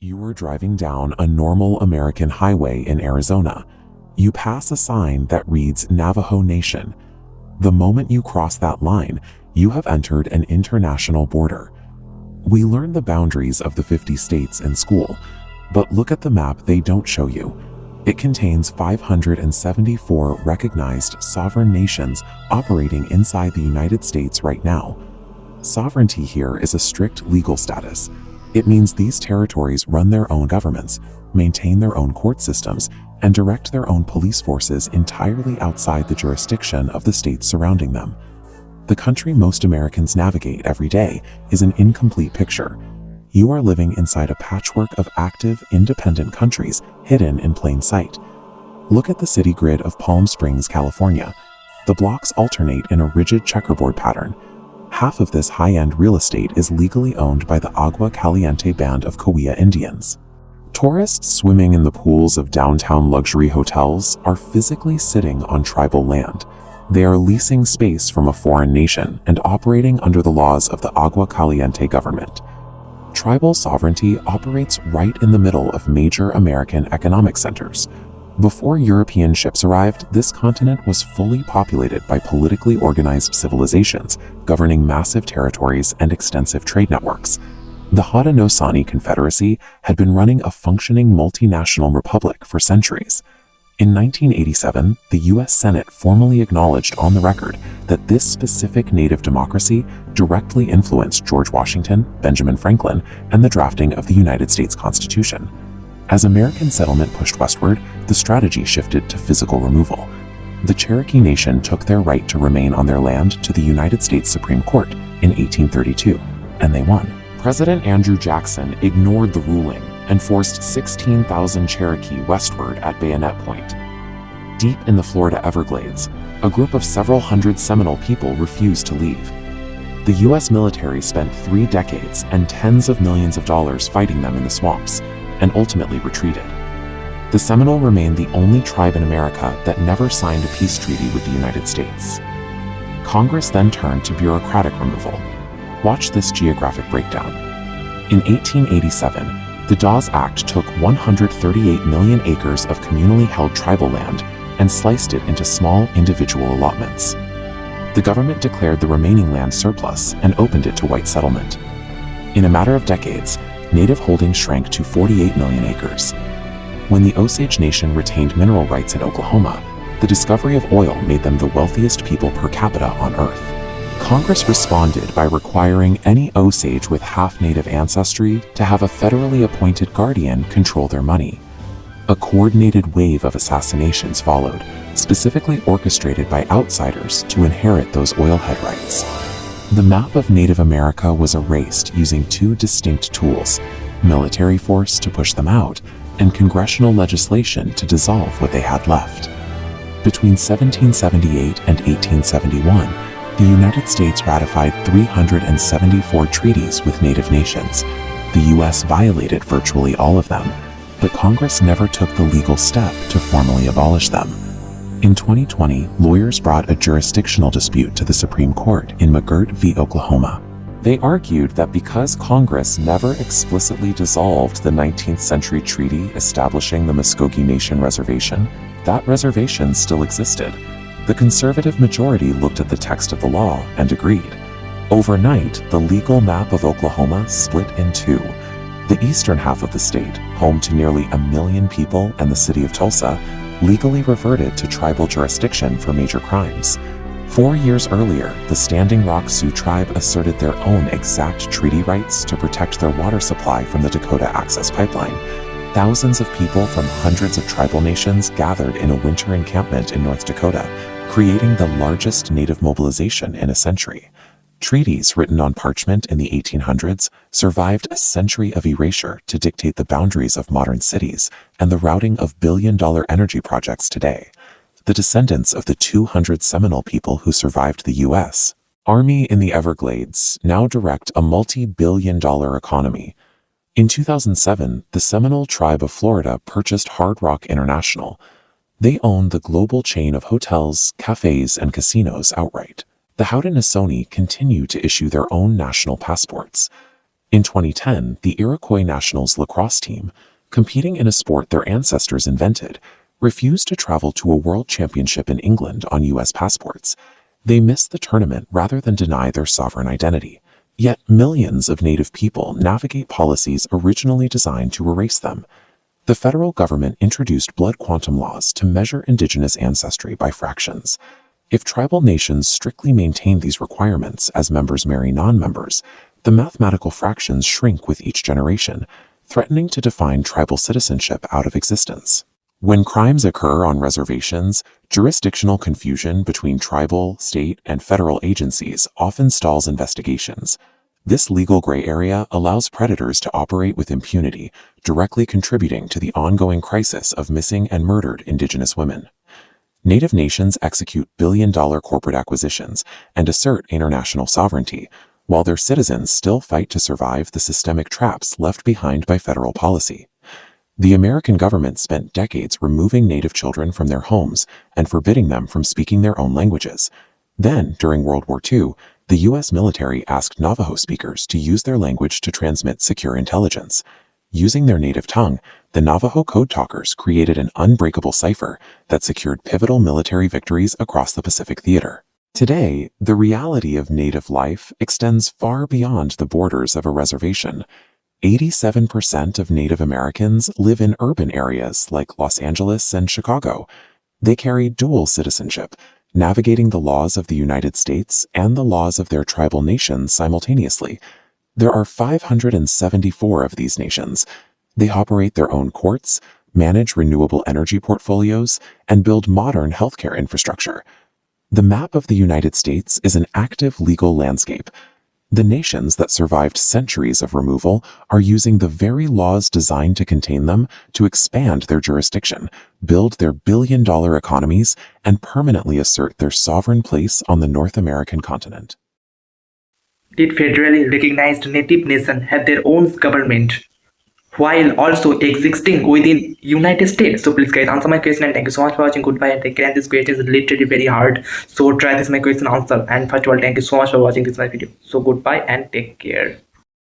You were driving down a normal American highway in Arizona. You pass a sign that reads Navajo Nation. The moment you cross that line, you have entered an international border. We learn the boundaries of the 50 states in school, but look at the map they don't show you. It contains 574 recognized sovereign nations operating inside the United States right now. Sovereignty here is a strict legal status. It means these territories run their own governments, maintain their own court systems, and direct their own police forces entirely outside the jurisdiction of the states surrounding them. The country most Americans navigate every day is an incomplete picture. You are living inside a patchwork of active, independent countries hidden in plain sight. Look at the city grid of Palm Springs, California. The blocks alternate in a rigid checkerboard pattern. Half of this high-end real estate is legally owned by the Agua Caliente band of Cahuilla Indians. Tourists swimming in the pools of downtown luxury hotels are physically sitting on tribal land. They are leasing space from a foreign nation and operating under the laws of the Agua Caliente government. Tribal sovereignty operates right in the middle of major American economic centers. Before European ships arrived, this continent was fully populated by politically organized civilizations, governing massive territories and extensive trade networks. The Haudenosaunee Confederacy had been running a functioning multinational republic for centuries. In 1987, the U.S. Senate formally acknowledged on the record that this specific native democracy directly influenced George Washington, Benjamin Franklin, and the drafting of the United States Constitution. As American settlement pushed westward, the strategy shifted to physical removal. The Cherokee Nation took their right to remain on their land to the United States Supreme Court in 1832, and they won. President Andrew Jackson ignored the ruling and forced 16,000 Cherokee westward at Bayonet Point. Deep in the Florida Everglades, a group of several hundred Seminole people refused to leave. The U.S. military spent 3 decades and tens of millions of dollars fighting them in the swamps, and ultimately retreated. The Seminole remained the only tribe in America that never signed a peace treaty with the United States. Congress then turned to bureaucratic removal. Watch this geographic breakdown. In 1887, the Dawes Act took 138 million acres of communally held tribal land and sliced it into small individual allotments. The government declared the remaining land surplus and opened it to white settlement. In a matter of decades, native holdings shrank to 48 million acres. When the Osage Nation retained mineral rights in Oklahoma, the discovery of oil made them the wealthiest people per capita on Earth. Congress responded by requiring any Osage with half-native ancestry to have a federally appointed guardian control their money. A coordinated wave of assassinations followed, specifically orchestrated by outsiders to inherit those oilhead rights. The map of Native America was erased using 2 distinct tools: military force to push them out, and congressional legislation to dissolve what they had left. Between 1778 and 1871, the United States ratified 374 treaties with Native nations. The U.S. violated virtually all of them, but Congress never took the legal step to formally abolish them. In 2020, lawyers brought a jurisdictional dispute to the Supreme Court in McGirt v. Oklahoma. They argued that because Congress never explicitly dissolved the 19th century treaty establishing the Muskogee Nation Reservation, that reservation still existed. The conservative majority looked at the text of the law and agreed. Overnight, the legal map of Oklahoma split in 2. The eastern half of the state, home to nearly 1 million people and the city of Tulsa, legally reverted to tribal jurisdiction for major crimes. 4 years earlier, the Standing Rock Sioux tribe asserted their own exact treaty rights to protect their water supply from the Dakota Access Pipeline. Thousands of people from hundreds of tribal nations gathered in a winter encampment in North Dakota, creating the largest native mobilization in a century. Treaties written on parchment in the 1800s survived a century of erasure to dictate the boundaries of modern cities and the routing of billion-dollar energy projects today. The descendants of the 200 Seminole people who survived the U.S. Army in the Everglades now direct a multi-billion-dollar economy. In 2007, the Seminole tribe of Florida purchased Hard Rock International. They own the global chain of hotels, cafes, and casinos outright. The Haudenosaunee continue to issue their own national passports. In 2010, the Iroquois Nationals lacrosse team, competing in a sport their ancestors invented, refused to travel to a world championship in England on U.S. passports. They missed the tournament rather than deny their sovereign identity. Yet millions of Native people navigate policies originally designed to erase them. The federal government introduced blood quantum laws to measure Indigenous ancestry by fractions. If tribal nations strictly maintain these requirements as members marry non-members, the mathematical fractions shrink with each generation, threatening to define tribal citizenship out of existence. When crimes occur on reservations, jurisdictional confusion between tribal, state, and federal agencies often stalls investigations. This legal gray area allows predators to operate with impunity, directly contributing to the ongoing crisis of missing and murdered Indigenous women. Native nations execute billion-dollar corporate acquisitions and assert international sovereignty, while their citizens still fight to survive the systemic traps left behind by federal policy. The American government spent decades removing Native children from their homes and forbidding them from speaking their own languages. Then, during World War II, the U.S. military asked Navajo speakers to use their language to transmit secure intelligence. Using their native tongue, the Navajo code talkers created an unbreakable cipher that secured pivotal military victories across the Pacific Theater. Today, the reality of Native life extends far beyond the borders of a reservation. 87% of Native Americans live in urban areas like Los Angeles and Chicago. They carry dual citizenship, navigating the laws of the United States and the laws of their tribal nations simultaneously. There are 574 of these nations. They operate their own courts, manage renewable energy portfolios, and build modern healthcare infrastructure. The map of the United States is an active legal landscape. The nations that survived centuries of removal are using the very laws designed to contain them to expand their jurisdiction, build their billion-dollar economies, and permanently assert their sovereign place on the North American continent. Did federally recognized native nations have their own government while also existing within United States? So please guys answer my question, and thank you so much for watching. Goodbye and take care. And this question is literally very hard, so try this my question answer. And first of all, thank you so much for watching this my video. So goodbye and take care.